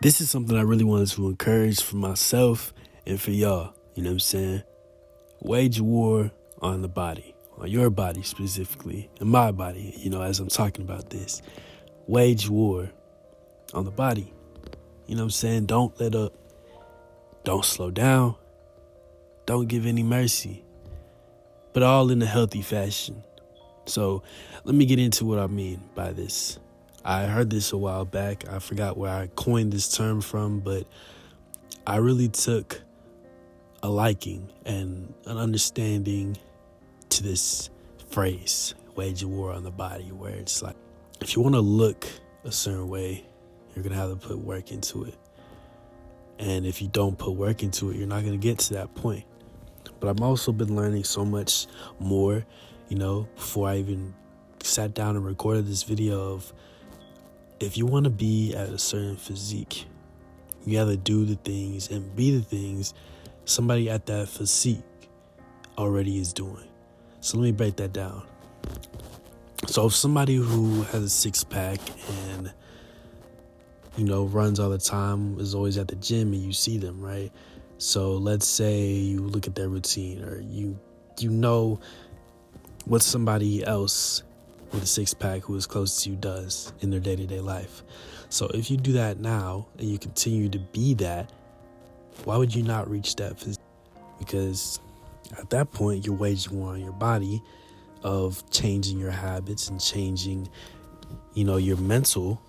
This is something I really wanted to encourage for myself and for y'all. You know what I'm saying? Wage war on the body, on your body specifically, and my body, as I'm talking about this. Wage war on the body. You know what I'm saying? Don't let up. Don't slow down. Don't give any mercy. But all in a healthy fashion. So let me get into what I mean by this. I heard this a while back. I forgot where I coined this term from, but I really took a liking and an understanding to this phrase, wage war on the body, where it's like, if you want to look a certain way, you're going to have to put work into it. And if you don't put work into it, you're not going to get to that point. But I've also been learning so much more, before I even sat down and recorded this video of, if you want to be at a certain physique, you have to do the things and be the things somebody at that physique already is doing. So let me break that down. So if somebody who has a six-pack and, runs all the time, is always at the gym and you see them, right? So let's say you look at their routine, or you know what somebody else with a six-pack who is close to you does in their day-to-day life. So if you do that now and you continue to be that, why would you not reach that physique? Because at that point, you're waging war on your body of changing your habits and changing, your mental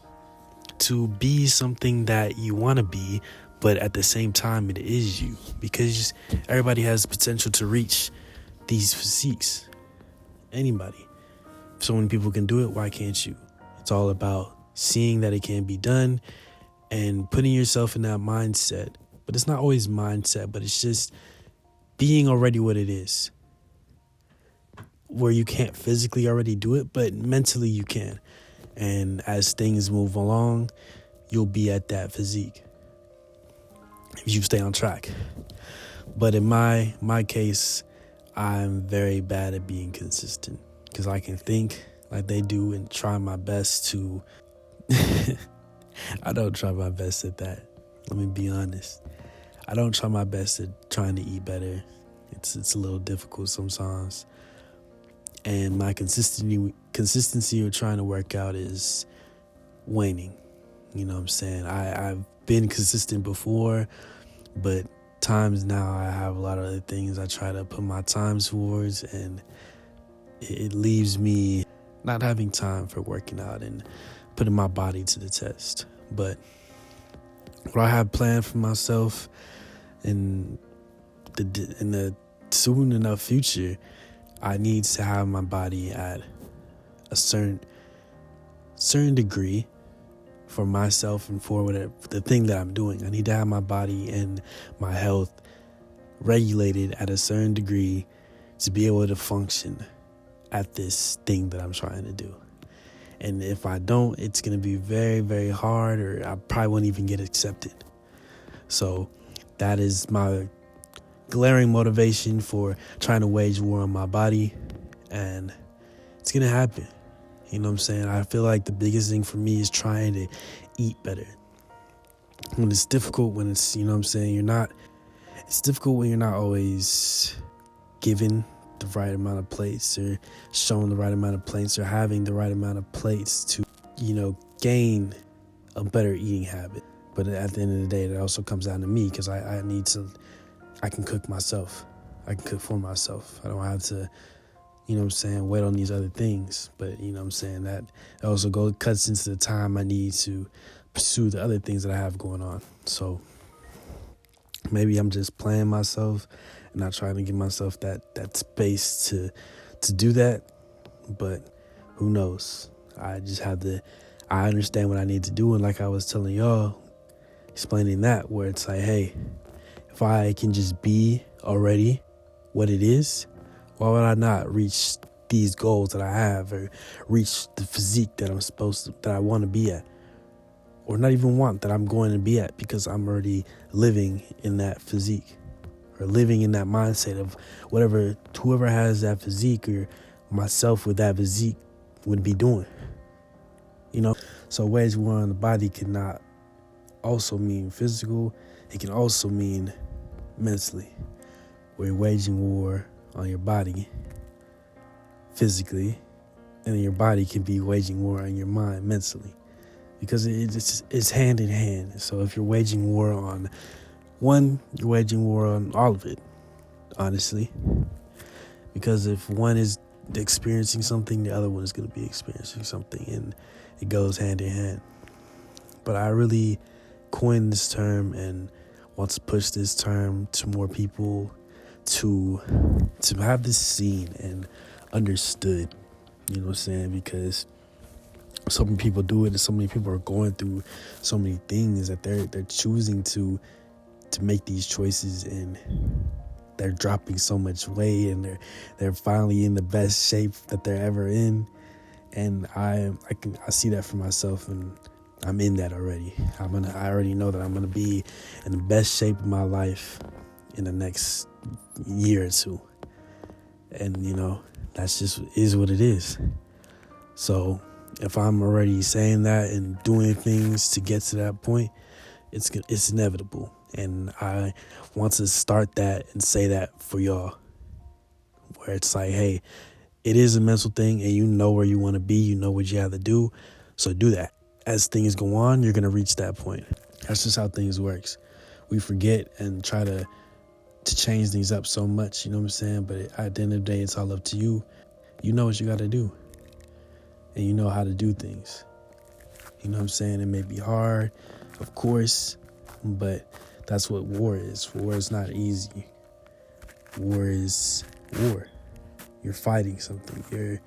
to be something that you want to be, but at the same time, it is you. Because everybody has potential to reach these physiques. Anybody. If so many people can do it, why can't you? It's all about seeing that it can be done and putting yourself in that mindset. But it's not always mindset, but it's just being already what it is. Where you can't physically already do it, but mentally you can. And as things move along, you'll be at that physique if you stay on track. But in my case, I'm very bad at being consistent, because I can think like they do and try my best to I don't try my best at that. Let me be honest. I don't try my best at trying to eat better. It's a little difficult sometimes. And my consistency of trying to work out is waning. You know what I'm saying? I've been consistent before, but times now I have a lot of other things I try to put my time towards, and it leaves me not having time for working out and putting my body to the test. But what I have planned for myself in the soon enough future, I need to have my body at a certain degree for myself and for whatever the thing that I'm doing. I need to have my body and my health regulated at a certain degree to be able to function at this thing that I'm trying to do. And if I don't, it's going to be very, very hard, or I probably won't even get accepted. So that is my glaring motivation for trying to wage war on my body, and it's going to happen. You know what I'm saying? I feel like the biggest thing for me is trying to eat better. When it's difficult, when it's, it's difficult when you're not always given the right amount of plates, or shown the right amount of plates, or having the right amount of plates to, gain a better eating habit. But at the end of the day, it also comes down to me, because I can cook myself. I can cook for myself. I don't have to, wait on these other things. But, that also cuts into the time I need to pursue the other things that I have going on. So maybe I'm just playing myself and not trying to give myself that space to do that. But who knows? I understand what I need to do. And like I was telling y'all, explaining that, where it's like, hey, if I can just be already what it is, why would I not reach these goals that I have, or reach the physique that that I want to be at, or not even want, that I'm going to be at, because I'm already living in that physique, or living in that mindset of whoever has that physique, or myself with that physique would be doing. So wage war on the body cannot also mean physical. It can also mean mentally, where you're waging war on your body physically, and your body can be waging war on your mind mentally, because it's hand in hand. So if you're waging war on one, you're waging war on all of it, honestly, because if one is experiencing something, the other one is going to be experiencing something, and it goes hand in hand. But I really coined this term and want to push this term to more people to have this seen and understood, you know what I'm saying? Because so many people do it, and so many people are going through so many things that they're choosing to make these choices, and they're dropping so much weight, and they're finally in the best shape that they're ever in. And I see that for myself, and I'm in that already. I already know that I'm gonna be in the best shape of my life in the next year or two. And you know, that's just is what it is. So if I'm already saying that and doing things to get to that point, it's inevitable. And I want to start that and say that for y'all, where it's like, hey, it is a mental thing, and you know where you want to be, you know what you have to do, so do that. As things go on, you're going to reach that point. That's just how things works. We forget and try to change things up so much, you know what I'm saying? But at the end of the day, it's all up to you. You know what you got to do, and you know how to do things. You know what I'm saying? It may be hard, of course, but that's what war is. War is not easy. War is war. You're fighting something. You're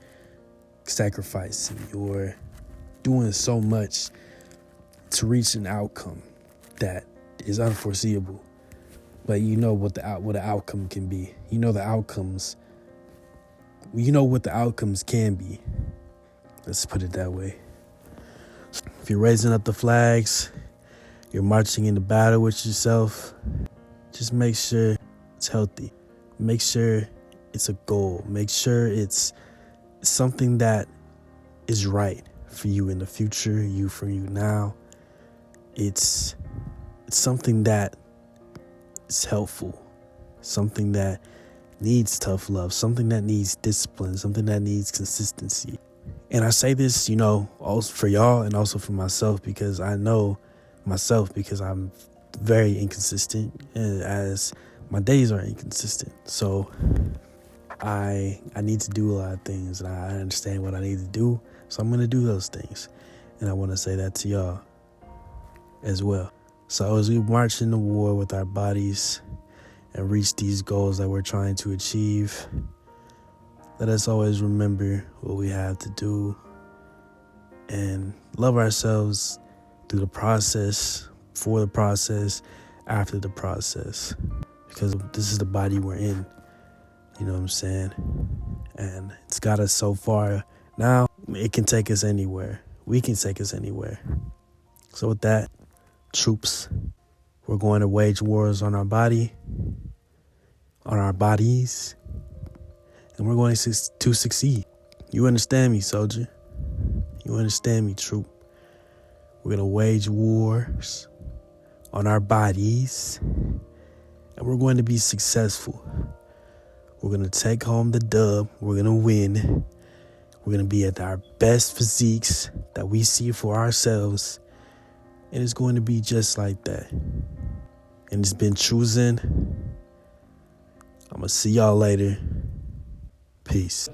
sacrificing. You're doing so much to reach an outcome that is unforeseeable. But you know what the outcome can be. You know the outcomes. You know what the outcomes can be. Let's put it that way. If you're raising up the flags, you're marching into battle with yourself, just make sure it's healthy. Make sure it's a goal. Make sure it's something that is right for you in the future, for you now. It's something that is helpful, something that needs tough love, something that needs discipline, something that needs consistency. And I say this, you know, also for y'all and also for myself, because I know myself, because I'm very inconsistent, as my days are inconsistent. So I need to do a lot of things, and I understand what I need to do, so I'm going to do those things. And I want to say that to y'all as well. So as we march into war with our bodies and reach these goals that we're trying to achieve, let us always remember what we have to do and love ourselves through the process, for the process, after the process, because this is the body we're in. You know what I'm saying? And it's got us so far. Now it can take us anywhere. We can take us anywhere. So with that, troops, we're going to wage wars on our body, on our bodies, and we're going to succeed. You understand me, soldier? You understand me, troop? We're going to wage wars on our bodies, and we're going to be successful. We're going to take home the dub. We're going to win. We're going to be at our best physiques that we see for ourselves. And it's going to be just like that. And it's been chosen. I'm going to see y'all later. Peace.